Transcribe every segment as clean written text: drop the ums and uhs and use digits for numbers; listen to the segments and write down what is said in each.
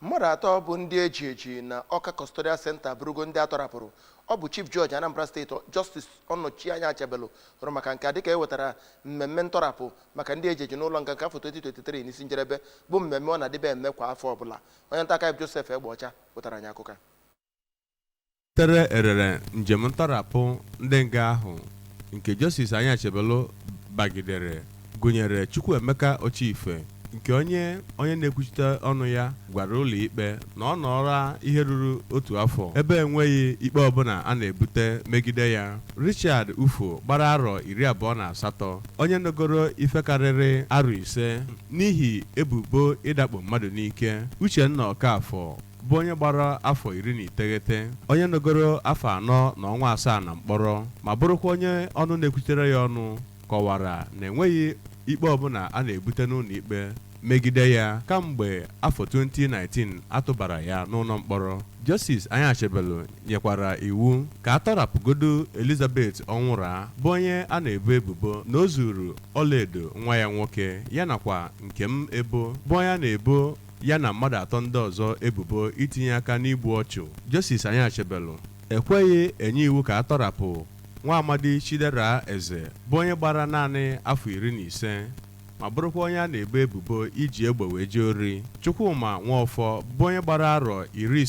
Mmadu atọ bụ ndị eji na Ọka Custodial Center bụrụgo ndị atọrapụrụ. Ọ bụ Chief Judge Anambra State Justice Ọnọchianya Achebelu rụrụ maka nke dịka ewetara mmemme ntọrapụ maka ndị eji n'ụlọ nga nke afọ 2023 n'isi njedebe bụ mmemme ọ na-adịbe eme kwa afọ ọbụla. Onye nta aka Joseph Egbeọcha wetara anyị akụkọ. Tere erere njem ntọrapụ ndị nga ahụ nke Justice Anya Achebelu bagidere gụnyere Chukwuemeka Ochife nke onye na-ekwuchite ọnụ ya gwara ụlọ ikpe na ọ nọọra ihe ruru otu afọ ebe enweghị ikpe ọbụla a na-ebute megide ya. Richard Ufo gbara arọ 28 onye nọgoro ife karịrị arọ 5 n'ihi ebubo ịdakpo mmadụ n'ike. Uchenna Ọkafọ bụ onye gbara afọ 19 onye nọgoro afọ 4 na ọnwa 7 na mkpọrọ ma bụrụkwa onye ọnụ na-ekwuchitere ya ọnụ kọwara na enweghị ikpe ọbụla a na-ebute n'ụlọ ikpe megide ya kamgbe afọ 2019 atụbara ya n'ụlọ mkpọrọ. Justice Anya Achebelu nyekwara iwu ka a tọrapụgodo Elizabeth Onwura bụ onye a na-ebo ebubo na o zuru ọlaedo nwa ya nwoke ya nakwa Nkem Ebo bụ onye a na-ebo ya na mmadụ atọ ndị ọzọ ebubo itinye aka n'igbu ọchụ. Justice Anya Achebelu ekweghị enye iwu ka a tọrapụ nwa amadi Chidera Eze bụ onye gbara naanị afọ 15 ma bụrụkwa onye a na-ebo ebubo iji egbe wee jee ori. Chukwuma Nwaọfọ bụ onye gbara arọ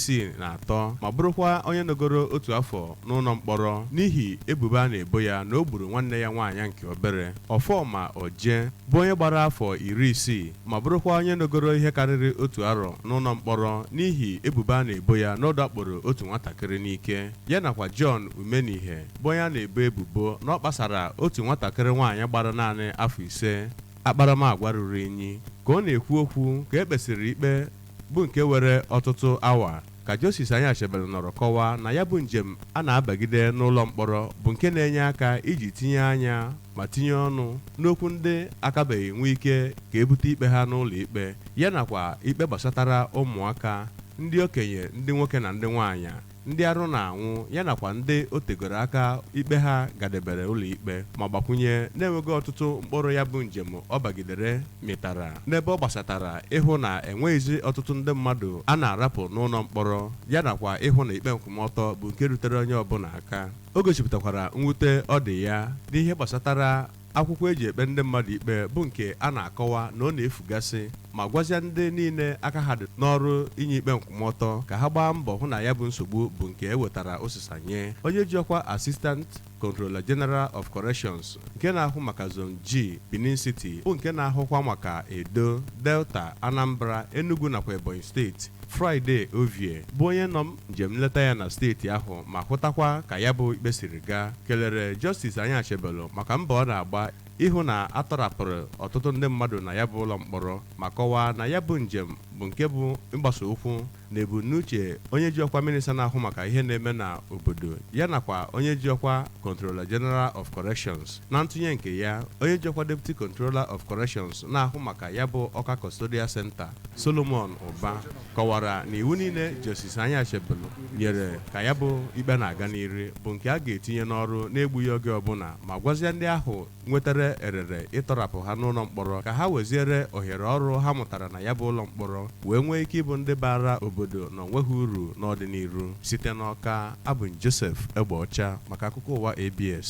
63 ma bụrụkwa onye nọgoro otu afọ n'ụlọ mkpọrọ n'ihi ebubo a na-ebo ya na o gburu nwanne ya nwaanyị nke obere. Ọfọma Oje bụ onye gbara afọ 60 ma bụrụkwa onye nọgoro ihe karịrị otu arọ n'ụlọ mkpọrọ n'ihi ebubo a na-ebo ya na ọ dakporo otu nwatakịrị n'ike. Ya nakwa John Umenihe bụ onye a na-ebo ebubo na ọ kpasara otu nwatakịrị nwaanyị gbara naanị afọ 5 akparamagwa ruru unyi. Ka ọ na-ekwu okwu ka ekpesịrị ikpe bụ nke were ọtụtụ awa ka Justice Anya Achebelu nọrọ kọwaa na ya bụ njem a na-abagide n'ụlọ mkpọrọ bụ nke na-enye aka iji tinye anya ma tinye ọnụ n'okwu ndị akabeghị nwee ike ka ebute ikpe ha n'ụlọ ikpe ya nakwa ikpe gbasatara ụmụaka, ndị okenye, ndị nwoke na ndị nwaanyị, ndị arụ na-anwụ ya nakwa ndị o tegoro aka ikpe ha gadebere ụlọ ikpe ma gbakwunye na-enweghị ọtụtụ mkpụrụ ya bụ njem ọ bagidere mịtara n'ebe ọ gbasatara ịhụ na enweghịzi ọtụtụ ndị mmadụ a na-arapụ n'ụlọ mkpọrọ ya nakwa ịhụ na ikpe nkwụmọtọ bụ nke rutere onye ọbụla aka. O gosipụtakwara mwute ọ dị ya n'ihe gbasatara akwụkwọ eji ekpe ndị mmadụ ikpe bụ nke a na-akọwa na ọ na-efugasị ma gwazie ndị niile aka ha dị n'ọrụ inye ikpe nkwụmọtọ ka ha gbaa mbọ hụ na ya bụ nsogbu bụ nke ewetara ụsịsa nye. Onye ji ọkwa Assistant Controller General of Corrections nke na-ahụ maka Zone G Benin City bụ nke na-ahụkwa maka Edo, Delta, Anambra, Enugu nakwa Ebonyi steeti Friday Ovie bụ onye nọ njem nleta ya na steeti ahụ ma hụtakwa ka ya bụ ikpe siri gaa kelere Justice Anya Achebelu maka mbọ ọ na-agba ịhụ na atọrapụrụ ọtụtụ ndị mmadụ na ya bụ ụlọ mkpọrọ ma kọwaa na ya bụ njem bụ nke bụ mgbasa ụkwụ na ebumnuche onye ji ọkwa minista na-ahụ maka ihe na-eme na obodo ya nakwa onye ji ọkwa Controller General of Corrections. Na ntụnye nke ya, onye ji ọkwa Deputy Controller of Corrections na-ahụ maka ya bụ Ọka Custodial Center Solomon Ụba kọwara na iwu niile Justice Anya Achebelu nyere ka ya bụ ikpe na-aga n'iru bụ nke a ga-etinye n'ọrụ na-egbughị oge ọbụla ma gwazie ndị ahụ nwetara erere ịtọrapụ ha n'ụlọ mkpọrọ ka ha weziere ohere ọrụ ha mụtara na ya bụ ụlọ mkpọrọ wee nwee ike ịbụ ndị bara obodo na onweghị uru n'ọdịnihu. Site n'Ọka, abụ Joseph Egbeọcha maka akụkọ ụwa ABS.